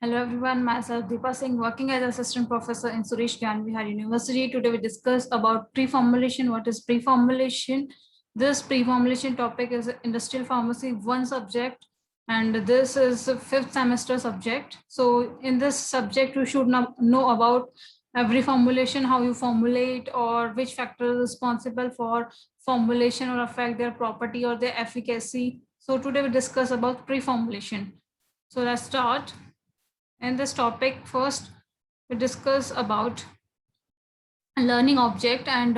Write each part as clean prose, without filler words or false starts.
Hello everyone, myself Deepa Singh, working as assistant professor in Suresh Gyan Vihar University. Today we discuss about pre-formulation. What is pre-formulation? This pre-formulation topic is industrial pharmacy, one subject, and this is a fifth semester subject. So in this subject, you should know about every formulation, how you formulate, or which factor is responsible for formulation or affect their property or their efficacy. So today we discuss about pre-formulation. So let's start. In this topic, first we discuss about learning object, and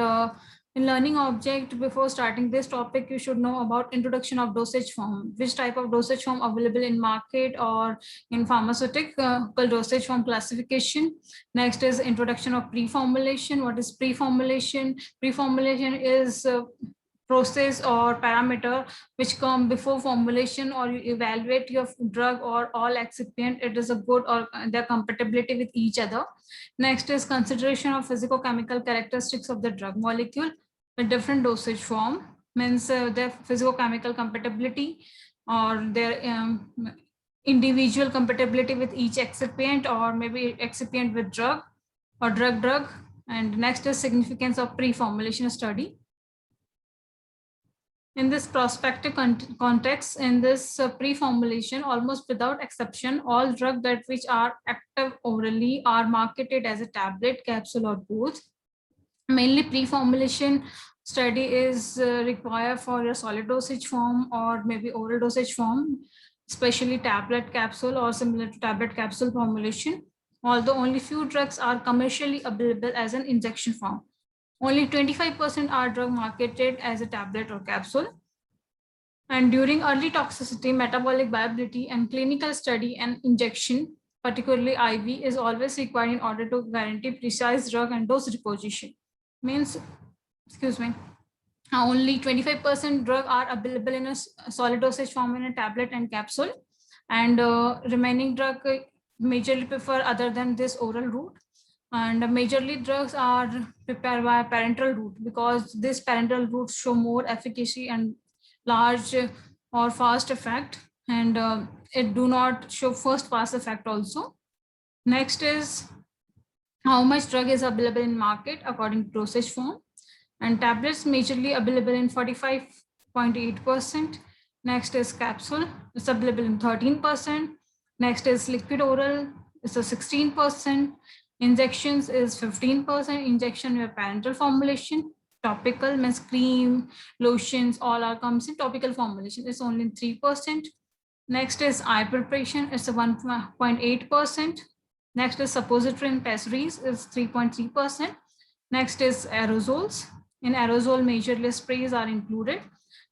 in learning object, before starting this topic, you should know about introduction of dosage form, which type of dosage form available in market or in pharmaceutical dosage form classification. Next is introduction of pre-formulation. What is pre-formulation? Pre-formulation is process or parameter which come before formulation, or you evaluate your drug or all excipient, it is a good or their compatibility with each other. Next is consideration of physicochemical characteristics of the drug molecule with different dosage form, means their physicochemical compatibility or their individual compatibility with each excipient, or maybe excipient with drug or drug. And next is significance of pre-formulation study. In this prospective context, in this pre-formulation, almost without exception, all drugs that which are active orally are marketed as a tablet, capsule, or both. Mainly pre-formulation study is required for a solid dosage form or maybe oral dosage form, especially tablet, capsule, or similar to tablet capsule formulation. Although only few drugs are commercially available as an injection form. Only 25% are drug marketed as a tablet or capsule. And during early toxicity, metabolic viability, and clinical study, and injection, particularly IV, is always required in order to guarantee precise drug and dose reposition. Means, excuse me, only 25% drug are available in a solid dosage form in a tablet and capsule, and remaining drug majorly prefer other than this oral route. And majorly drugs are prepared by parenteral route because this parenteral route show more efficacy and large or fast effect, and it do not show first pass effect also. Next is how much drug is available in market according to dosage form, and tablets majorly available in 45.8%. Next is capsule, it's available in 13%. Next is liquid oral, it's a 16%. Injections is 15%. Injection with parenteral formulation. Topical means cream, lotions, all are comes in topical formulation. It's only 3%. Next is eye preparation. It's a 1.8%. Next is suppository and pessaries is 3.3%. Next is aerosols. In aerosol, majorly sprays are included.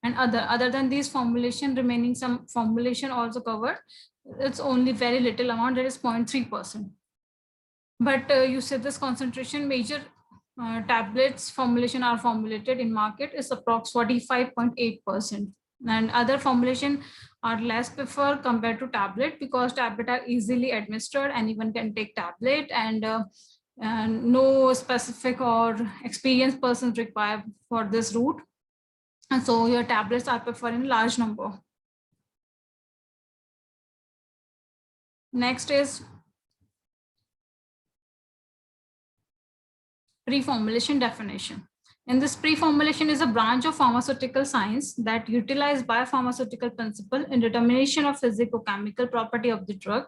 And other than these formulation, remaining some formulation also covered. It's only very little amount, that is 0.3%. But you said this concentration major tablets formulation are formulated in market is approx 45.8%, and other formulation are less preferred compared to tablet because tablet are easily administered, anyone can take tablet, and no specific or experienced persons required for this route, and so your tablets are preferred in large number. Next is pre-formulation definition. In this, pre-formulation is a branch of pharmaceutical science that utilizes biopharmaceutical principle in determination of physicochemical property of the drug.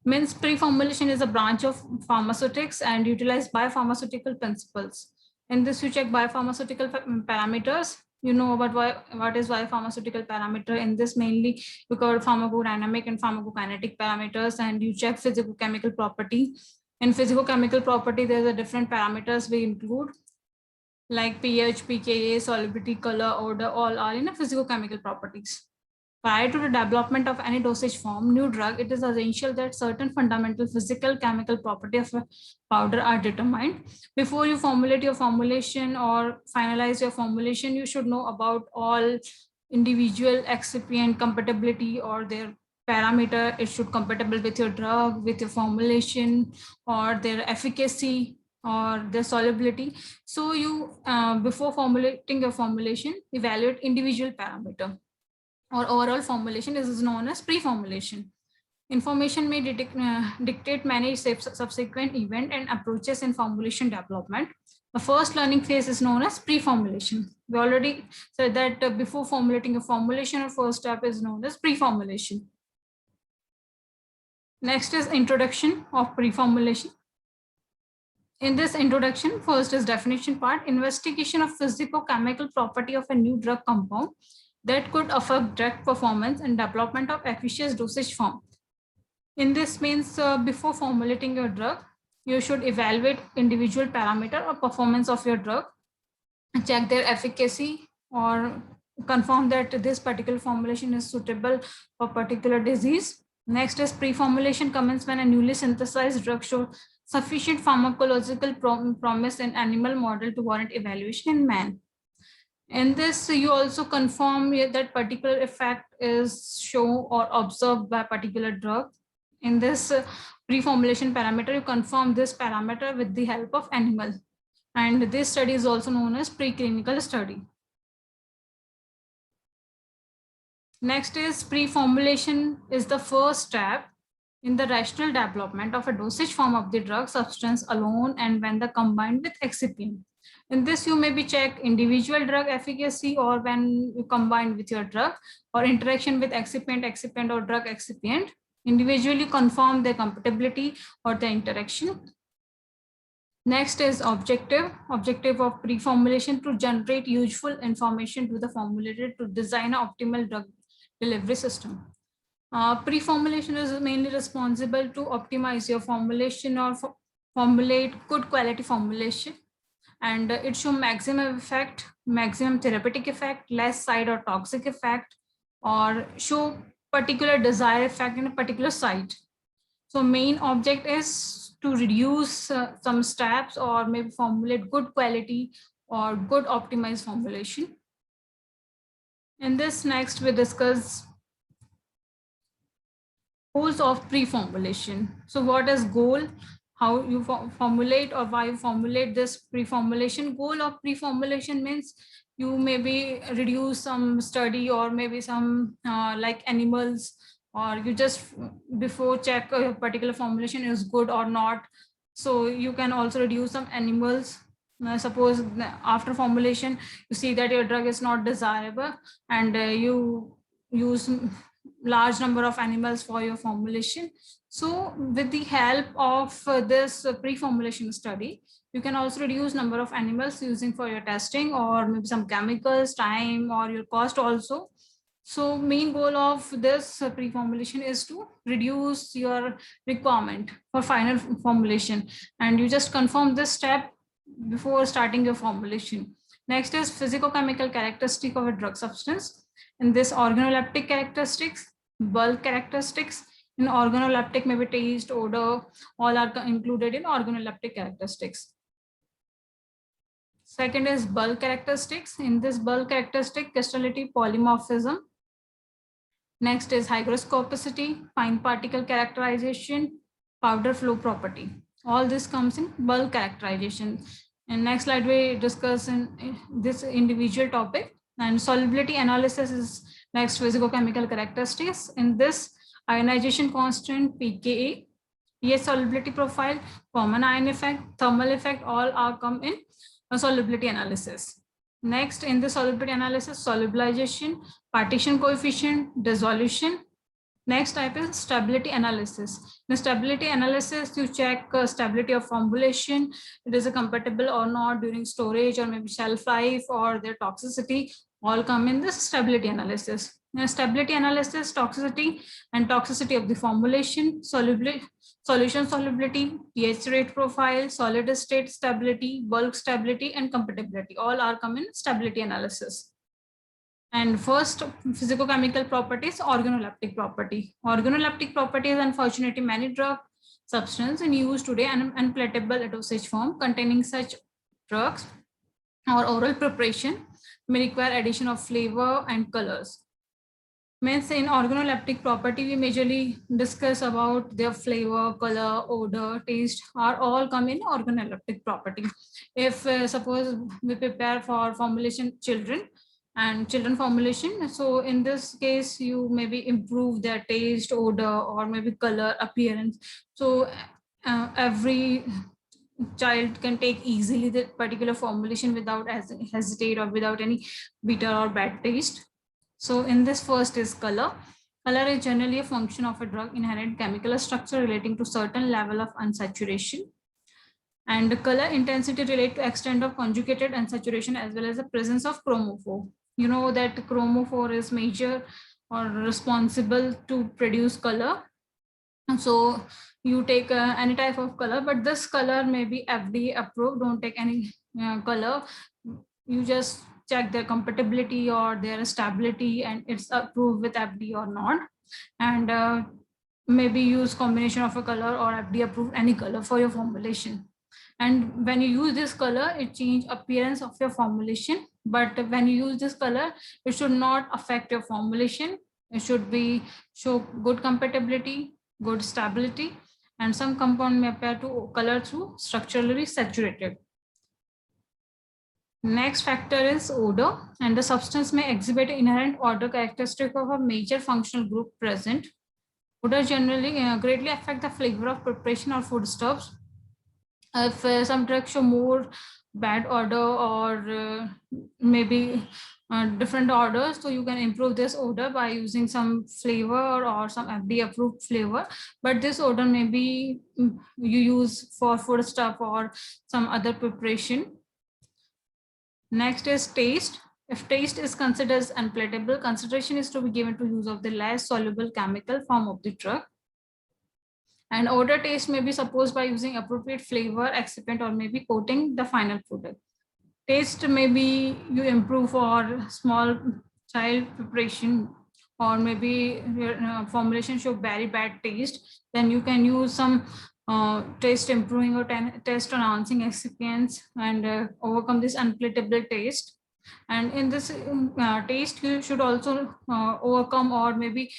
Means pre-formulation is a branch of pharmaceutics and utilize biopharmaceutical principles. In this, you check biopharmaceutical parameters. You know about what is biopharmaceutical parameter. In this, mainly you cover pharmacodynamic and pharmacokinetic parameters, and you check physicochemical property. In physicochemical property, there's a different parameters we include, like pH, pKa, solubility, color, odor, all are in a physicochemical properties. Prior to the development of any dosage form, new drug, it is essential that certain fundamental physical chemical property of a powder are determined. Before you formulate your formulation or finalize your formulation, you should know about all individual excipient compatibility or their parameter. It should compatible with your drug, with your formulation, or their efficacy or their solubility. So you, before formulating your formulation, evaluate individual parameter or overall formulation. This is known as pre-formulation. Information may dictate many subsequent event and approaches in formulation development. The first learning phase is known as pre-formulation. We already said that before formulating a formulation, our first step is known as pre-formulation. Next is introduction of pre-formulation. In this introduction, first is definition part, investigation of physico-chemical property of a new drug compound that could affect drug performance and development of efficacious dosage form. In this means before formulating your drug, you should evaluate individual parameter or performance of your drug, check their efficacy or confirm that this particular formulation is suitable for particular disease. Next is pre-formulation commence when a newly synthesized drug shows sufficient pharmacological promise in animal model to warrant evaluation in man. In this, you also confirm that particular effect is shown or observed by particular drug. In this pre-formulation parameter, you confirm this parameter with the help of animal. And this study is also known as preclinical study. Next is pre-formulation is the first step in the rational development of a dosage form of the drug substance alone and when the combined with excipient. In this, you maybe check individual drug efficacy or when you combine with your drug or interaction with excipient or drug excipient. Individually confirm their compatibility or the interaction. Next is objective of pre-formulation to generate useful information to the formulator to design an optimal drug delivery system. Pre-formulation is mainly responsible to optimize your formulation or formulate good quality formulation, and it shows maximum effect, maximum therapeutic effect, less side or toxic effect, or show particular desired effect in a particular site. So main object is to reduce some steps or maybe formulate good quality or good optimized formulation. In this next we discuss goals of pre-formulation. So what is goal? How you formulate or why you formulate this pre-formulation. Goal of pre-formulation means you maybe reduce some study or maybe some like animals, or you just before check a particular formulation is good or not. So you can also reduce some animals. Suppose after formulation, you see that your drug is not desirable and you use large number of animals for your formulation. So with the help of this pre-formulation study, you can also reduce number of animals using for your testing or maybe some chemicals, time or your cost also. So main goal of this pre-formulation is to reduce your requirement for final formulation, and you just confirm this step before starting your formulation. Next is physicochemical characteristic of a drug substance. In this, organoleptic characteristics, bulk characteristics. In organoleptic, maybe taste, odor, all are included in organoleptic characteristics. Second is bulk characteristics. In this bulk characteristic, crystallinity, polymorphism. Next is hygroscopicity, fine particle characterization, powder flow property. All this comes in bulk characterization. And next slide we discuss in this individual topic. And solubility analysis is next physicochemical characteristics. In this, ionization constant, pKa, pH solubility profile, common ion effect, thermal effect, all are come in a solubility analysis. Next, in the solubility analysis, solubilization, partition coefficient, dissolution. Next type is stability analysis. In stability analysis, you check stability of formulation. It is compatible or not during storage or maybe shelf life or their toxicity. All come in this stability analysis. In stability analysis, toxicity and toxicity of the formulation, solution solubility, pH rate profile, solid state stability, bulk stability, and compatibility. All are come in stability analysis. And first, physicochemical properties, organoleptic property. Organoleptic property is unfortunately many drug substance in use today and unpalatable dosage form containing such drugs or oral preparation may require addition of flavor and colors. Means in organoleptic property, we majorly discuss about their flavor, color, odor, taste are all come in organoleptic property. If suppose we prepare for formulation children, and children formulation. So in this case, you maybe improve their taste, odor, or maybe color, appearance. So every child can take easily the particular formulation without hesitate or without any bitter or bad taste. So in this, first is color. Color is generally a function of a drug inherent chemical structure relating to certain level of unsaturation. And the color intensity relate to extent of conjugated unsaturation as well as the presence of chromophore. You know that chromophore is major or responsible to produce color. So you take any type of color, but this color may be FDA approved. Don't take any color. You just check their compatibility or their stability, and it's approved with FDA or not. And maybe use combination of a color or FDA approved any color for your formulation. And when you use this color, it change appearance of your formulation. But when you use this color, it should not affect your formulation. It should be show good compatibility, good stability, and some compound may appear to color through structurally saturated. Next factor is odor, and the substance may exhibit inherent odor characteristic of a major functional group present. Odor generally greatly affect the flavor of preparation or foodstuffs. If some drugs show more bad odor or maybe different orders, so you can improve this odor by using some flavor or some FDA approved flavor. But this odor may be you use for food stuff or some other preparation. Next is taste. If taste is considered as unpalatable, consideration is to be given to use of the less soluble chemical form of the drug. And odor taste may be supposed by using appropriate flavor, excipient, or maybe coating the final product. Taste maybe you improve for small child preparation, or maybe your formulation show very bad taste, then you can use some taste improving or taste enhancing excipients and overcome this unpalatable taste. And in this taste, you should also overcome or maybe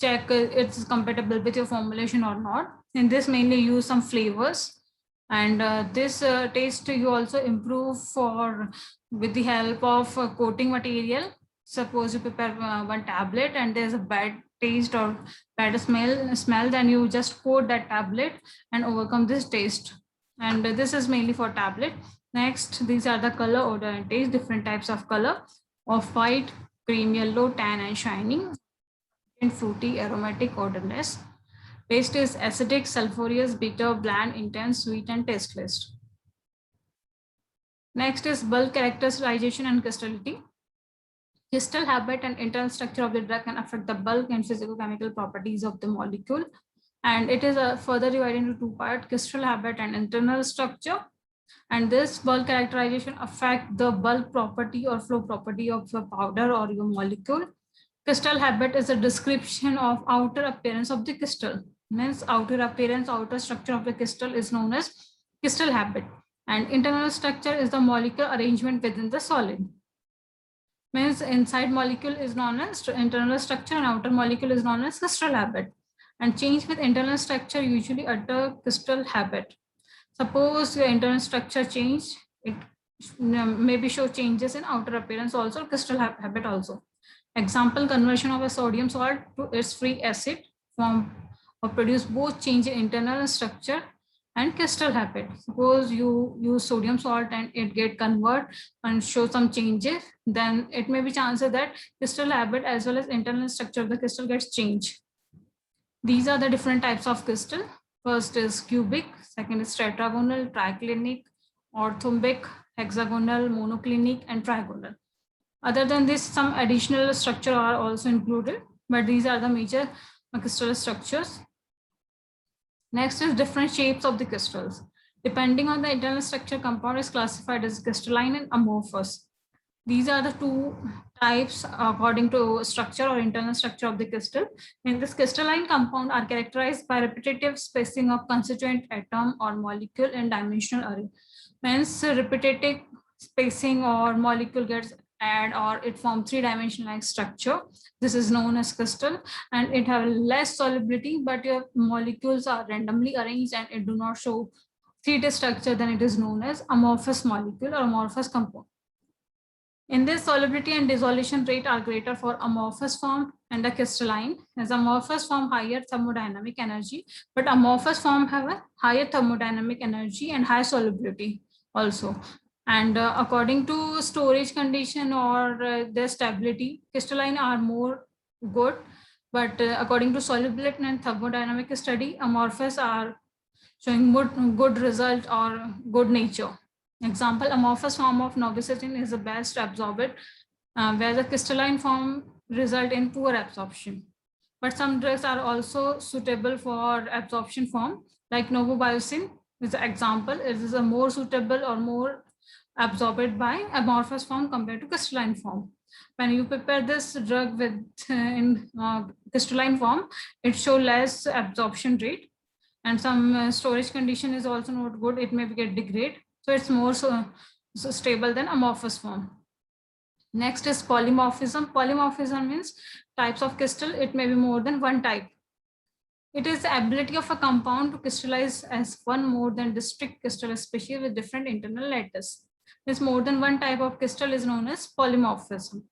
check it's compatible with your formulation or not. In this, mainly use some flavors. And this taste you also improve for with the help of coating material. Suppose you prepare one tablet and there's a bad taste or bad smell, then you just coat that tablet and overcome this taste. And this is mainly for tablet. Next, these are the color, odor, and taste. Different types of color: off white, cream yellow, tan, and shining, and fruity, aromatic, odorless. Taste is acidic, sulfurous, bitter, bland, intense, sweet, and tasteless. Next is bulk characterization and crystality. Crystal habit and internal structure of the drug can affect the bulk and physicochemical properties of the molecule. And it is further divided into two parts: crystal habit and internal structure. And this bulk characterization affect the bulk property or flow property of your powder or your molecule. Crystal habit is a description of outer appearance of the crystal. Means outer appearance, outer structure of the crystal is known as crystal habit. And internal structure is the molecular arrangement within the solid. Means inside molecule is known as internal structure and outer molecule is known as crystal habit. And change with internal structure usually utter crystal habit. Suppose your internal structure change, it maybe show changes in outer appearance also, crystal habit also. Example, conversion of a sodium salt to its free acid form or produce both change in internal structure and crystal habit. Suppose you use sodium salt and it get convert and show some changes, then it may be chances that crystal habit as well as internal structure of the crystal gets changed. These are the different types of crystal. First is cubic, second is tetragonal, triclinic, orthombic, hexagonal, monoclinic, and trigonal. Other than this, some additional structure are also included, but these are the major crystal structures. Next is different shapes of the crystals. Depending on the internal structure, compound is classified as crystalline and amorphous. These are the two types according to structure or internal structure of the crystal. In this, crystalline compound are characterized by repetitive spacing of constituent atom or molecule in dimensional array. Hence, repetitive spacing or molecule gets add or it forms three-dimensional structure. This is known as crystal, and it have less solubility, but your molecules are randomly arranged and it do not show 3D structure, then it is known as amorphous molecule or amorphous compound. In this, solubility and dissolution rate are greater for amorphous form and the crystalline. As amorphous form higher thermodynamic energy, but amorphous form have a higher thermodynamic energy and high solubility also. And according to storage condition or their stability, crystalline are more good. But according to solubility and thermodynamic study, amorphous are showing good result or good nature. Example, amorphous form of norvicitin is the best absorbed, where the crystalline form result in poor absorption. But some drugs are also suitable for absorption form, like novobiocin is an example. It is a more suitable or more absorbed by amorphous form compared to crystalline form. When you prepare this drug with in crystalline form, it show less absorption rate, and some storage condition is also not good. It may get degrade, so it's more so stable than amorphous form. Next is polymorphism. Polymorphism means types of crystal. It may be more than one type. It is the ability of a compound to crystallize as one more than distinct crystal species with different internal lattice. This more than one type of crystal is known as polymorphism.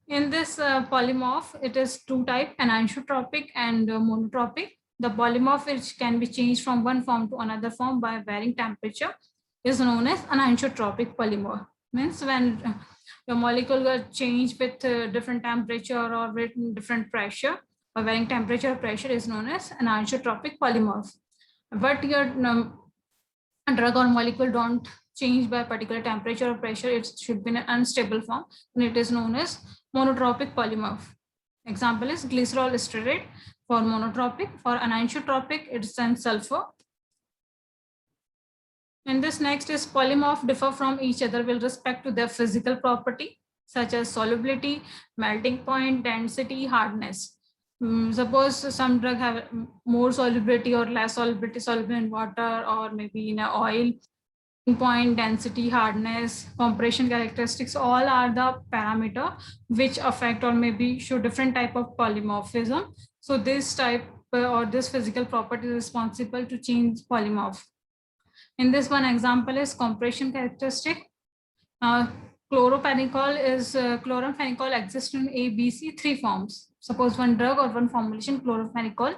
In this polymorph, it is two types, anisotropic and monotropic. The polymorph, which can be changed from one form to another form by varying temperature, is known as anisotropic polymorph. Means when your molecule got changed with different temperature or with different pressure, or varying temperature or pressure is known as anisotropic polymorph. But your drug or molecule don't change by particular temperature or pressure, it should be in an unstable form, and it is known as monotropic polymorph. Example is glycerol stearate for monotropic. For anisotropic, it's an sulfur. And this next is polymorph differ from each other with respect to their physical property, such as solubility, melting point, density, hardness. Suppose some drug have more solubility or less solubility, soluble in water or maybe in oil. Point, density, hardness, compression characteristics, all are the parameter which affect or maybe show different type of polymorphism. So this type or this physical property is responsible to change polymorph. In this one example is compression characteristic. Chlorophenicol is chloramphenicol exists in A, B, C three forms. Suppose one drug or one formulation, chloramphenicol,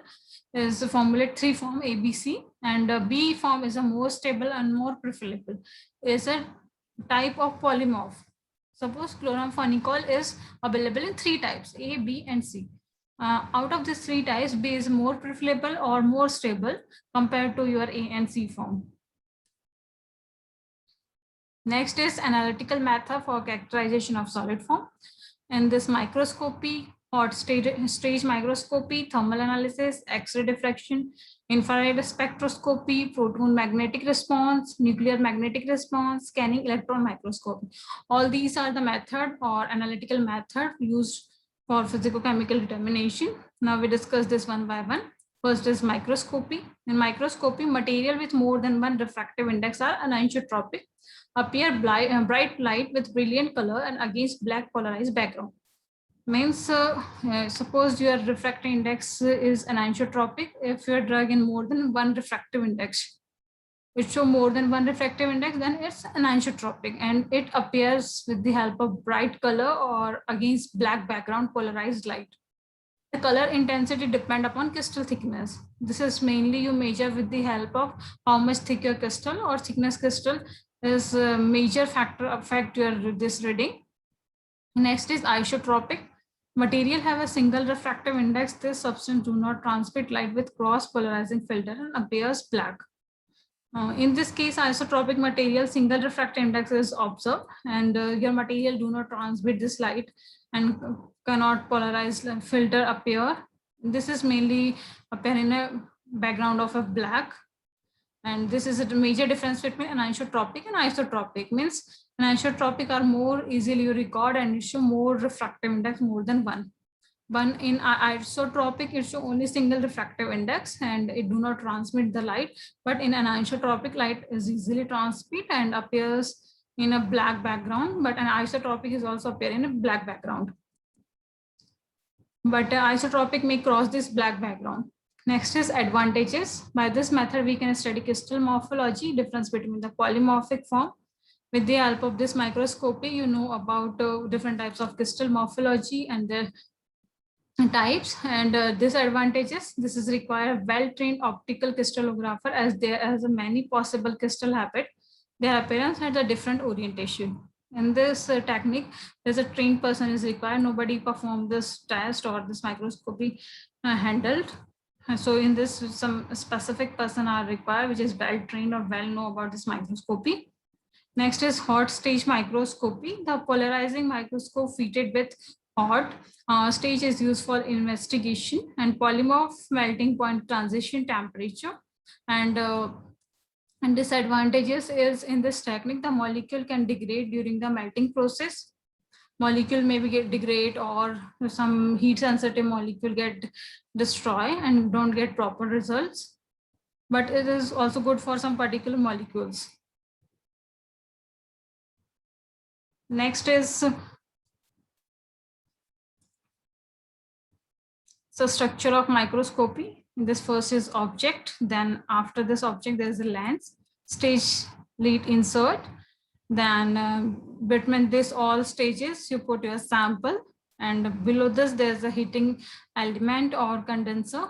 is formulate three form A, B, C, and B form is a more stable and more preferable. Is a type of polymorph. Suppose chloramphenicol is available in three types, A, B, and C. Out of these three types, B is more preferable or more stable compared to your A and C form. Next is analytical method for characterization of solid form. In this microscopy, hot stage microscopy, thermal analysis, X-ray diffraction, infrared spectroscopy, proton magnetic response, nuclear magnetic response, scanning electron microscopy. All these are the method or analytical method used for physicochemical determination. Now we discuss this one by one. First is microscopy. In microscopy, material with more than one refractive index are anisotropic, appear bright light with brilliant color and against black polarized background. Means suppose your refractive index is anisotropic if your drug in more than one refractive index. It show more than one refractive index, then it's anisotropic and it appears with the help of bright color or against black background polarized light. The color intensity depend upon crystal thickness. This is mainly you measure with the help of how much thick your crystal or thickness crystal is a major factor affect your this reading. Next is isotropic. Material have a single refractive index. This substance do not transmit light with cross polarizing filter and appears black. In this case, isotropic material single refractive index is observed and your material do not transmit this light and cannot polarize filter appear. This is mainly appear in a background of a black. And this is a major difference between anisotropic and isotropic. Means anisotropic are more easily record and show more refractive index more than one. One in isotropic, it show only single refractive index and it do not transmit the light. But in an anisotropic, light is easily transmit and appears in a black background. But an isotropic is also appear in a black background. But isotropic may cross this black background. Next is advantages. By this method, we can study crystal morphology, difference between the polymorphic form With the help of this microscopy, you know about different types of crystal morphology and their types and disadvantages. This is require well-trained optical crystallographer as there are many possible crystal habit. Their appearance had a different orientation. In this technique, there's a trained person is required. Nobody performed this test or this microscopy handled. So in this, some specific person are required, which is well trained or well know about this microscopy. Next is hot stage microscopy. The polarizing microscope fitted with hot stage is used for investigation and polymorph melting point transition temperature. And disadvantages is in this technique, the molecule can degrade during the melting process. Molecule maybe get degrade or some heat sensitive molecule get destroyed and don't get proper results. But it is also good for some particular molecules. Next is the structure of microscopy. This first is object. Then after this object, there is a lens, stage, lead, insert. Then between this all stages, you put your sample. And below this, there's a heating element or condenser.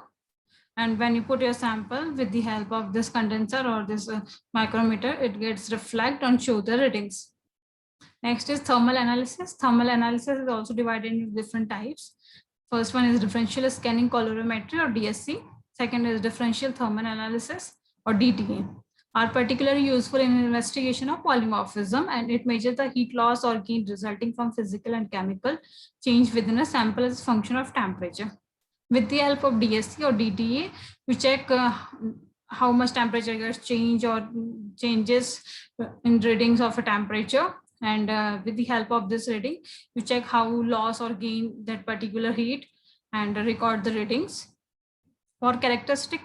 And when you put your sample with the help of this condenser or this micrometer, it gets reflect and show the readings. Next is thermal analysis. Thermal analysis is also divided into different types. First one is differential scanning colorimetry or DSC. Second is differential thermal analysis or DTA. Are particularly useful in investigation of polymorphism, and it measures the heat loss or gain resulting from physical and chemical change within a sample as a function of temperature. With the help of DSC or DTA, we check how much temperature gets changed or changes in readings of a temperature. And with the help of this reading, you check how loss or gain that particular heat and record the readings. For characteristic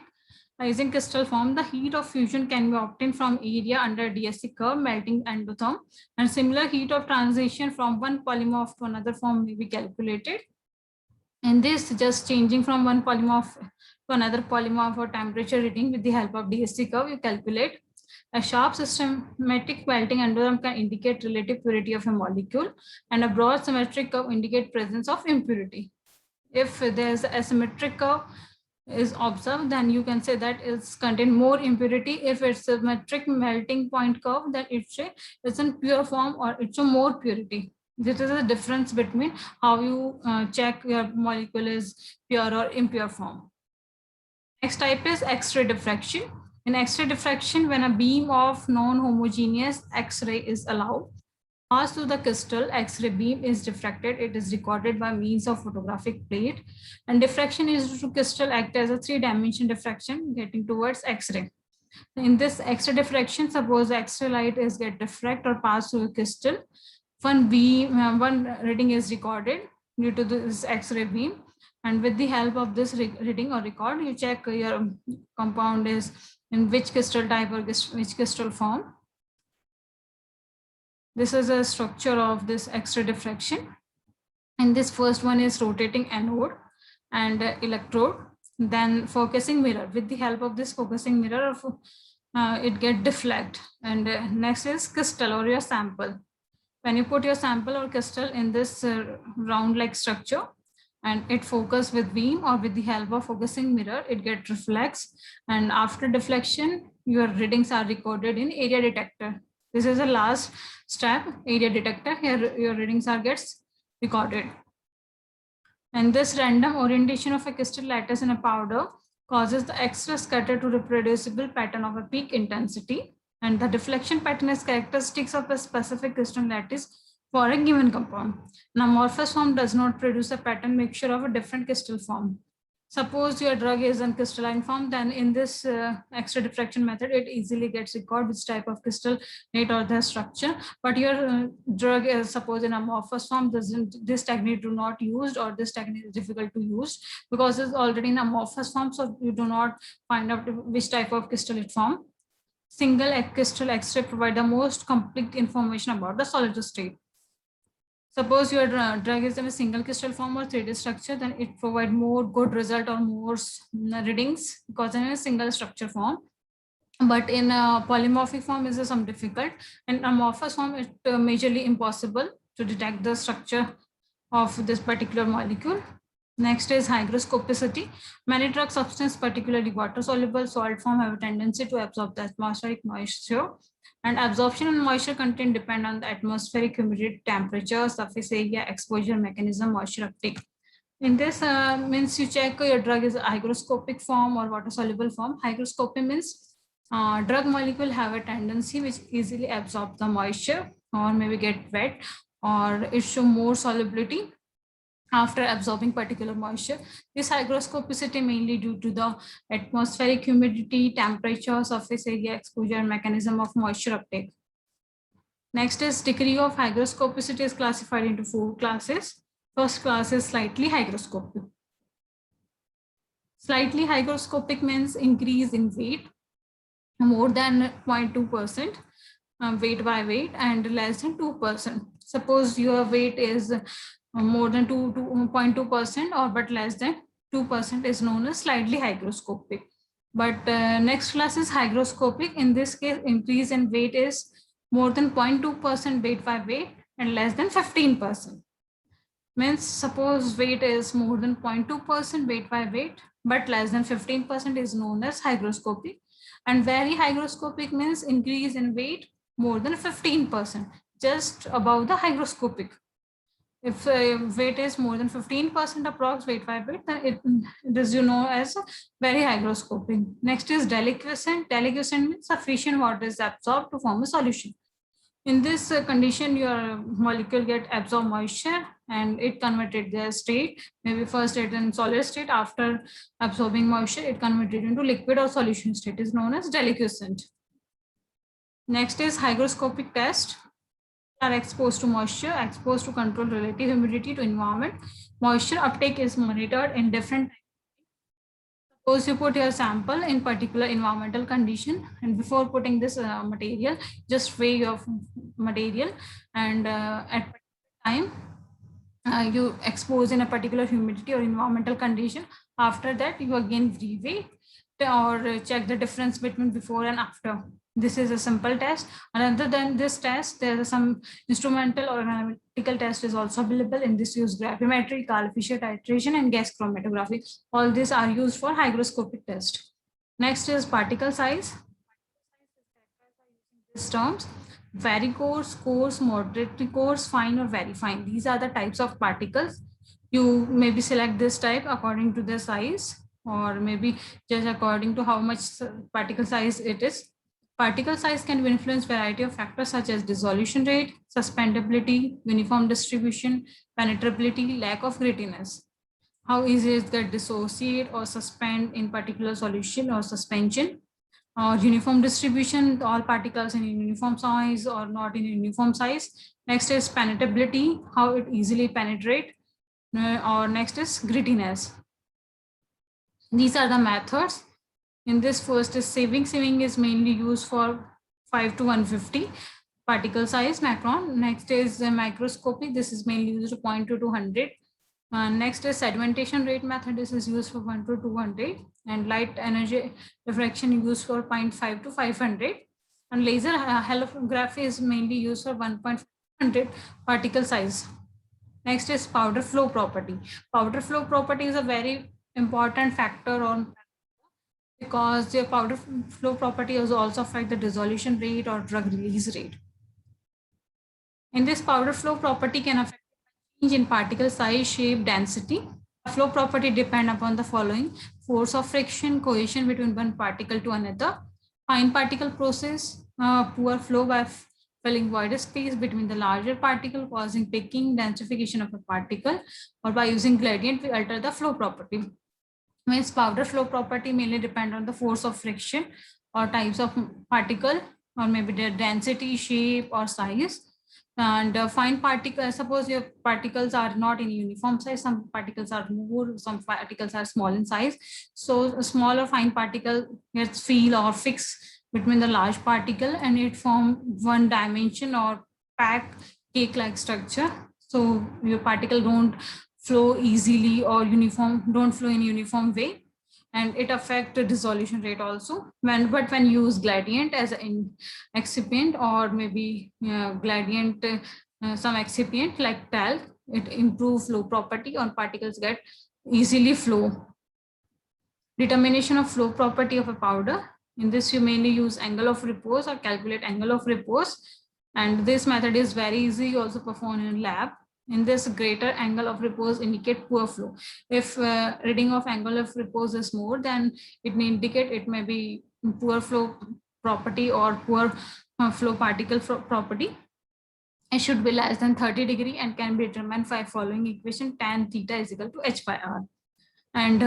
using crystal form, the heat of fusion can be obtained from area under DSC curve, melting endotherm, and similar heat of transition from one polymorph to another form may be calculated. And this just changing from one polymorph to another polymorph or temperature reading with the help of DSC curve, you calculate. A sharp systematic melting endotherm can indicate relative purity of a molecule, and a broad symmetric curve indicate presence of impurity. If there's asymmetric curve is observed, then you can say that it's contain more impurity. If it's a symmetric melting point curve, then it's in pure form or it's a more purity. This is the difference between how you check your molecule is pure or impure form. Next type is X-ray diffraction. In X-ray diffraction, when a beam of non-homogeneous X-ray is allowed pass through the crystal, X-ray beam is diffracted. It is recorded by means of photographic plate, and diffraction is to crystal act as a three-dimension diffraction getting towards X-ray. In this X-ray diffraction, suppose X-ray light is get diffract or pass through a crystal. One reading is recorded due to this X-ray beam, and with the help of this reading or record, you check your compound is in which crystal type or which crystal form. This is a structure of this X-ray diffraction. And this first one is rotating anode and electrode, then focusing mirror. With the help of this focusing mirror, it get deflect. And next is crystal or your sample. When you put your sample or crystal in this round-like structure, and it focus with beam or with the help of focusing mirror, it get reflects. And after deflection, your readings are recorded in area detector. This is the last step, area detector. Here your readings are gets recorded. And this random orientation of a crystal lattice in a powder causes the X-ray scatter to reproducible pattern of a peak intensity. And the deflection pattern is characteristics of a specific crystal lattice for a given compound. Now, amorphous form does not produce a pattern mixture of a different crystal form. Suppose your drug is in crystalline form, then in this X-ray diffraction method, it easily gets record which type of crystal rate or the structure. But your drug is suppose in amorphous form, this technique do not used, or this technique is difficult to use because it's already in amorphous form, so you do not find out which type of crystal it form. Single crystal X-ray provide the most complete information about the solid state. Suppose your drug is in a single crystal form or 3D structure, then it provides more good result or more readings because in a single structure form. but in a polymorphic form is some difficult. In amorphous form, it majorly impossible to detect the structure of this particular molecule. Next is hygroscopicity. Many drug substances, particularly water-soluble salt form, have a tendency to absorb the atmospheric moisture, and absorption and moisture content depend on the atmospheric humidity, temperature, surface area, exposure mechanism, moisture uptake. In this means you check your drug is a hygroscopic form or water-soluble form. Hygroscopy means drug molecule have a tendency which easily absorb the moisture or maybe get wet, or it show more solubility after absorbing particular moisture. This hygroscopicity mainly due to the atmospheric humidity, temperature, surface area, exposure, mechanism of moisture uptake. Next is degree of hygroscopicity is classified into 4 classes. First class is slightly hygroscopic. Slightly hygroscopic means increase in weight more than 0.2% weight by weight and less than 2%. Suppose your weight is more than 2.2% or but less than 2% is known as slightly hygroscopic. But next class is hygroscopic. In this case, increase in weight is more than 0.2% weight by weight and less than 15%. Means suppose weight is more than 0.2% weight by weight, but less than 15% is known as hygroscopic. And very hygroscopic means increase in weight more than 15%, just above the hygroscopic. If weight is more than 15% approx weight by weight, then it is as very hygroscopic. Next is deliquescent. Deliquescent means sufficient water is absorbed to form a solution. In this condition, your molecule get absorb moisture and it converted their state. Maybe first it in solid state, after absorbing moisture, it converted into liquid or solution state, is known as deliquescent. Next is hygroscopic test. Are exposed to moisture, exposed to control relative humidity to environment. Moisture uptake is monitored in different. Suppose you put your sample in particular environmental condition, and before putting this material, just weigh your material, and at time you expose in a particular humidity or environmental condition. After that, you again reweigh or check the difference between before and after. This is a simple test. And other than this test, there is some instrumental or analytical test is also available. In this use gravimetry, Karl-Fischer titration, and gas chromatography. All these are used for hygroscopic test. Next is particle size. These terms: very coarse, coarse, moderately coarse, fine, or very fine. These are the types of particles. You maybe select this type according to the size, or maybe just according to how much particle size it is. Particle size can be influenced by a variety of factors such as dissolution rate, suspendability, uniform distribution, penetrability, lack of grittiness. How easy is that dissociate or suspend in particular solution or suspension, or uniform distribution, all particles in uniform size or not in uniform size. Next is penetrability, how it easily penetrate, or next is grittiness. These are the methods. In this, first is sieving. Sieving is mainly used for 5 to 150 particle size micron. Next is microscopy. This is mainly used to 0.2 to 200. Next is sedimentation rate method. This is used for 1 to 200, and light energy diffraction used for 0.5 to 500. And laser halography is mainly used for 1.5 particle size. Next is powder flow property. Powder flow property is a very important factor on, because the powder flow property also affect the dissolution rate or drug release rate. In this, powder flow property can affect change in particle size, shape, density. Flow property depend upon the following: force of friction, cohesion between one particle to another, fine particle process, poor flow by filling void space between the larger particle, causing picking, densification of a particle, or by using gradient we alter the flow property. Means powder flow property mainly depend on the force of friction or types of particle, or maybe their density, shape, or size. And fine particles, suppose your particles are not in uniform size, some particles are more, some particles are small in size. So a small or fine particle gets feel or fix between the large particle, and it form one dimension or pack cake-like structure. So your particle don't flow easily or don't flow in uniform way. and it affects the dissolution rate also. When you use gradient as an excipient, or maybe gradient some excipient like talc, it improves flow property, or particles get easily flow. Determination of flow property of a powder. In this, you mainly use angle of repose or calculate angle of repose. And this method is very easy, you also perform in lab. In this, greater angle of repose indicate poor flow. If reading of angle of repose is more, then it may indicate it may be poor flow property or poor flow particle property. It should be less than 30 degree and can be determined by following equation: tan theta is equal to h by r. And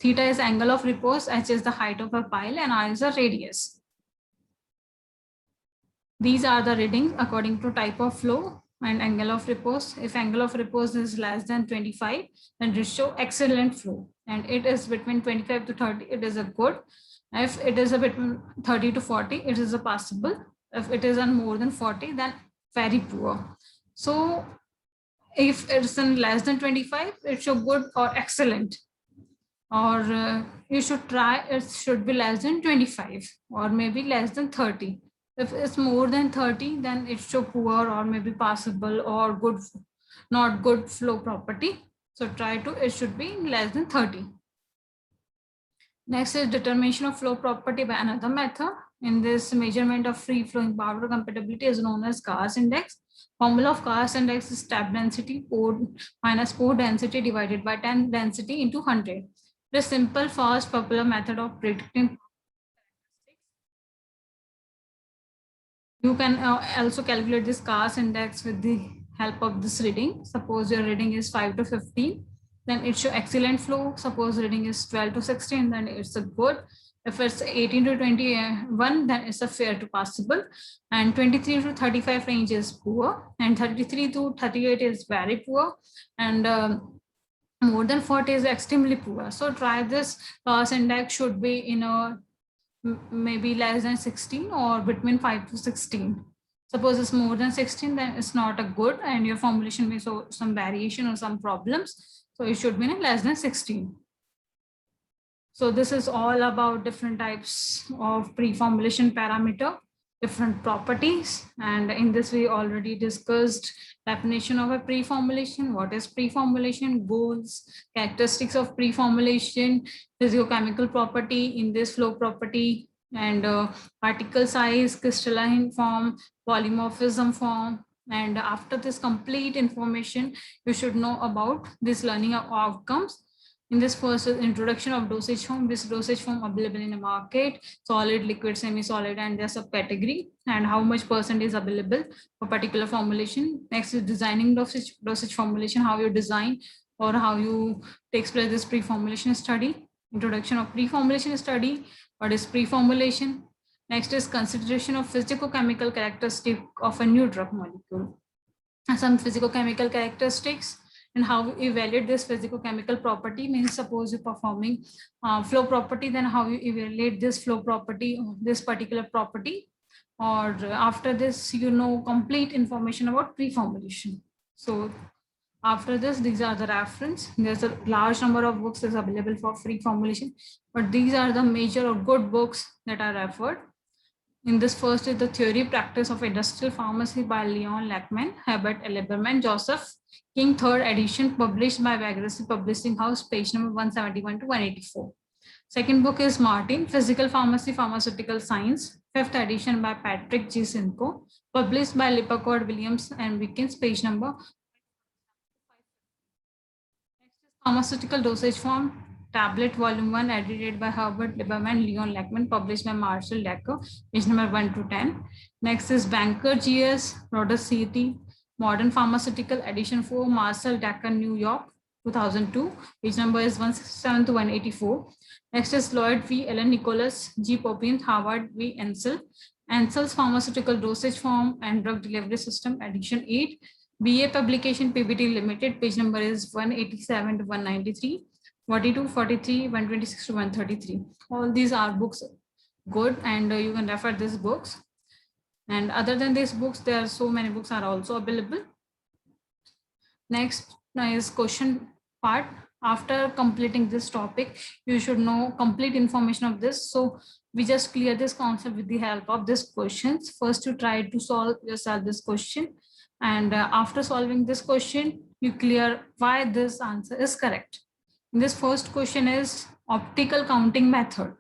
theta is angle of repose, h is the height of a pile, and r is the radius. These are the readings according to type of flow and angle of repose. If angle of repose is less than 25, then it show excellent flow. And it is between 25 to 30, it is a good. If it is a between 30 to 40, it is a passable. If it is on more than 40, then very poor. So if it's in less than 25, it should good or excellent. Or you should try, it should be less than 25 or maybe less than 30. If it's more than 30, then it should poor or maybe passable or good, not good flow property. So try to, it should be less than 30. Next is determination of flow property by another method. In this, measurement of free flowing powder compatibility is known as Carr's index. Formula of Carr's index is tap density minus pore density divided by 10 density into 100. The simple, fast, popular method of predicting. You can also calculate this Carr's index with the help of this reading. Suppose your reading is 5 to 15, then it show excellent flow. Suppose reading is 12 to 16, then it's a good. If it's 18 to 21, then it's a fair to passable. And 23 to 35 range is poor. And 33 to 38 is very poor. And more than 40 is extremely poor. So try this. Carr's index should be in a maybe less than 16 or between 5 to 16. Suppose it's more than 16, then it's not a good, and your formulation may show some variation or some problems. So it should be less than 16. So this is all about different types of pre-formulation parameter, different properties. And in this, we already discussed definition of a pre-formulation, what is pre-formulation, goals, characteristics of pre-formulation, physicochemical property, in this flow property, and particle size, crystalline form, polymorphism form. And after this complete information, you should know about this learning outcomes. In this first introduction of dosage form, this dosage form available in the market, solid, liquid, semi-solid, and their subcategory, and how much percent is available for particular formulation. Next is designing dosage formulation, how you design or how you takes place this pre-formulation study. Introduction of pre-formulation study, what is pre-formulation. Next is consideration of physicochemical characteristic of a new drug molecule. Some physicochemical characteristics, and how you evaluate this physicochemical property. Means suppose you're performing flow property, then how you evaluate this flow property, this particular property. Or after this, you know complete information about pre-formulation. So after this, these are the reference. There's a large number of books is available for free formulation, but these are the major or good books that are referred. In this first is the Theory Practice of Industrial Pharmacy by Leon Lackman, Herbert Lieberman, Joseph King, third edition, published by Vagrancy Publishing House, page number 171 to 184. Second book is Martin, Physical Pharmacy, Pharmaceutical Science, fifth edition by Patrick G. Simcoe, published by Lippincott, Williams and Wickens, page number. Next is Pharmaceutical Dosage Form, Tablet, Volume 1, edited by Herbert Lieberman, Leon Lackman, published by Marshall Decker, page number 1 to 10. Next is Banker GS, Rhodes CT, Modern Pharmaceutical, edition 4, Marshall Decker, New York, 2002. Page number is 167 to 184. Next is Lloyd V. Ellen Nicholas, G. Poppins, Harvard V. Ansel, Ansel's Pharmaceutical Dosage Form and Drug Delivery System, edition 8. BA Publication, PBT Limited, page number is 187 to 193. 42, 43, 126 to 133. All these are books good, and you can refer these books. And other than these books, there are so many books are also available. Next is question part. after completing this topic, you should know complete information of this. So we just clear this concept with the help of these questions. First, you try to solve yourself this question. And after solving this question, you clear why this answer is correct. This first question is optical counting method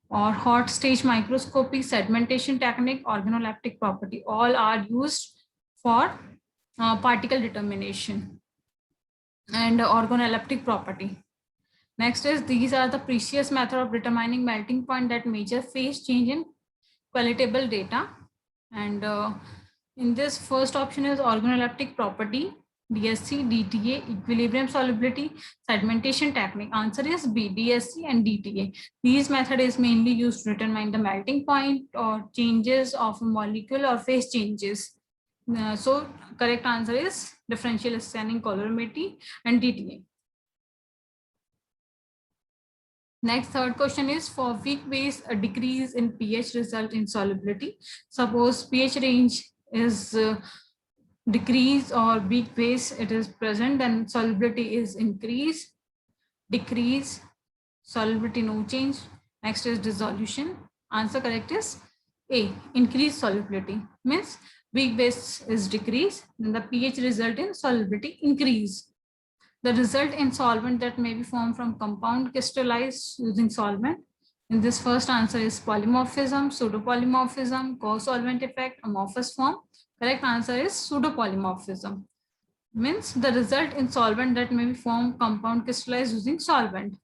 or hot stage microscopy, segmentation technique, organoleptic property, all are used for particle determination and organoleptic property. Next is these are the precious method of determining melting point that measure phase change in qualitable data. And in this first option is organoleptic property, DSC, DTA, equilibrium solubility, segmentation technique. Answer is B, DSC and DTA. These method is mainly used to determine the melting point or changes of a molecule or phase changes. So correct answer is differential scanning colorimetry and DTA. Next, third question is for weak base, a decrease in pH result in solubility. Suppose pH range is decrease or weak base, it is present, then solubility is increase, decrease, solubility no change. Next is dissolution. Answer correct is A, increase solubility. Means weak base is decrease, then the pH result in solubility increase. The result in solvent that may be formed from compound crystallized using solvent. In this first answer is polymorphism, pseudopolymorphism, co-solvent effect, amorphous form. Correct answer is pseudopolymorphism. Means the result in solvent that may be formed compound crystallized using solvent.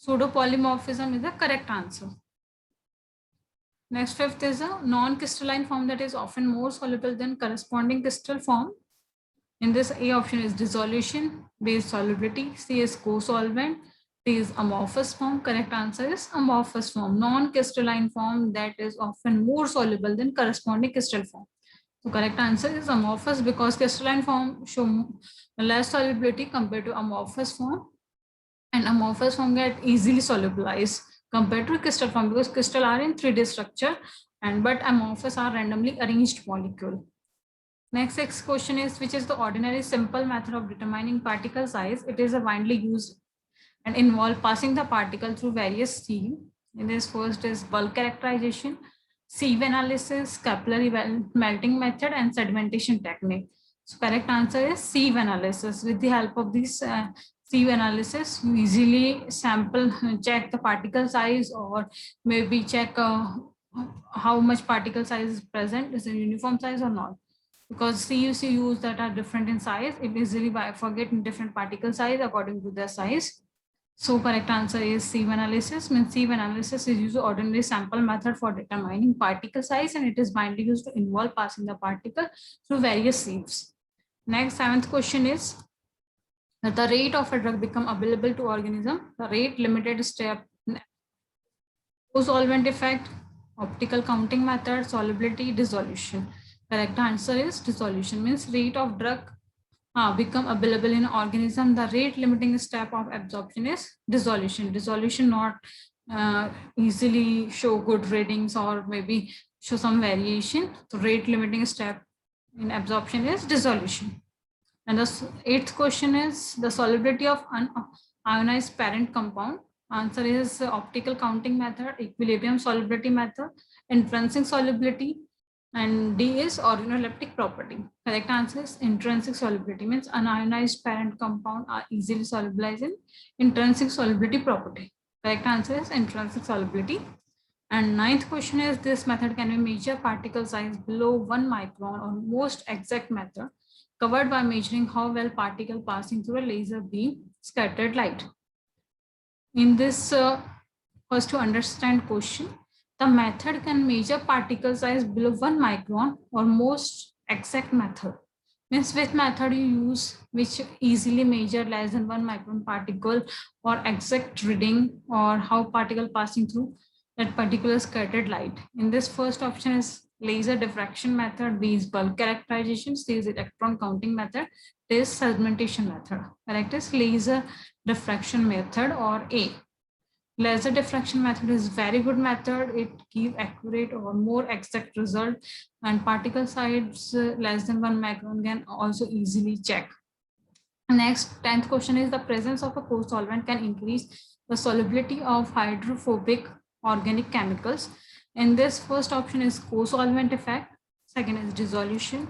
Pseudopolymorphism is the correct answer. Next, fifth is a non-crystalline form that is often more soluble than corresponding crystal form. In this, A option is dissolution, B is solubility, C is co-solvent, D is amorphous form. Correct answer is amorphous form, non-crystalline form that is often more soluble than corresponding crystal form. So correct answer is amorphous because crystalline form show less solubility compared to amorphous form, and amorphous form get easily solubilized compared to crystal form because crystal are in 3D structure but amorphous are randomly arranged molecule. Next question is, which is the ordinary simple method of determining particle size? It is a widely used and involve passing the particle through various sieve. In this first is bulk characterization, sieve analysis, capillary melting method, and sedimentation technique. So correct answer is sieve analysis. With the help of this sieve analysis, you easily sample, check the particle size, or maybe check how much particle size is present, is it uniform size or not. Because CUCUs that are different in size, it easily forget in different particle size according to their size. So correct answer is sieve analysis. Means sieve analysis is used ordinary sample method for determining particle size, and it is mainly used to involve passing the particle through various sieves. Next, seventh question is that the rate of a drug become available to organism. The rate limited step, co-solvent effect, optical counting method, solubility, dissolution. Correct answer is dissolution. Means rate of drug become available in organism. The rate limiting step of absorption is dissolution. Dissolution not easily show good readings or maybe show some variation. So rate limiting step in absorption is dissolution. And the eighth question is the solubility of unionized parent compound. Answer is optical counting method, equilibrium solubility method, intrinsic solubility, and D is organoleptic property. Correct answer is intrinsic solubility. Means unionized parent compound are easily solubilized in intrinsic solubility property. Correct answer is intrinsic solubility. And ninth question is, this method can be measure particle size below 1 micron or most exact method covered by measuring how well particle passing through a laser beam scattered light. In this first to understand question, the method can measure particle size below 1 micron or most exact method. Means which method you use which easily measure less than 1 micron particle or exact reading or how particle passing through that particular scattered light. In this first option is laser diffraction method, B is bulk characterization, C is electron counting method, D is segmentation method. Correct is laser diffraction method or A. Laser diffraction method is very good method. It gives accurate or more exact result, and particle size less than 1 micron can also easily check. Next, 10th question is the presence of a co-solvent can increase the solubility of hydrophobic organic chemicals. In this, first option is co-solvent effect, second is dissolution,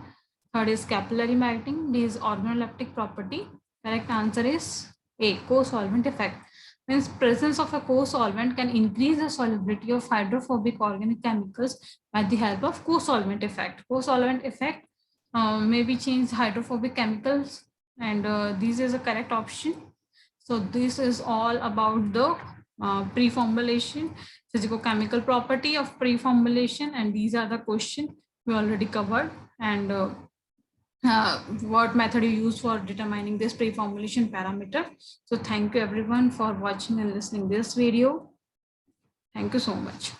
third is capillary melting, D is organoleptic property. Correct answer is A, co-solvent effect. Means presence of a co-solvent can increase the solubility of hydrophobic organic chemicals by the help of co-solvent effect. Co-solvent effect maybe change hydrophobic chemicals, and this is a correct option. So this is all about the pre-formulation, physicochemical property of pre-formulation, and these are the questions we already covered, and what method you use for determining this pre-formulation parameter. So thank you everyone for watching and listening this video. Thank you so much.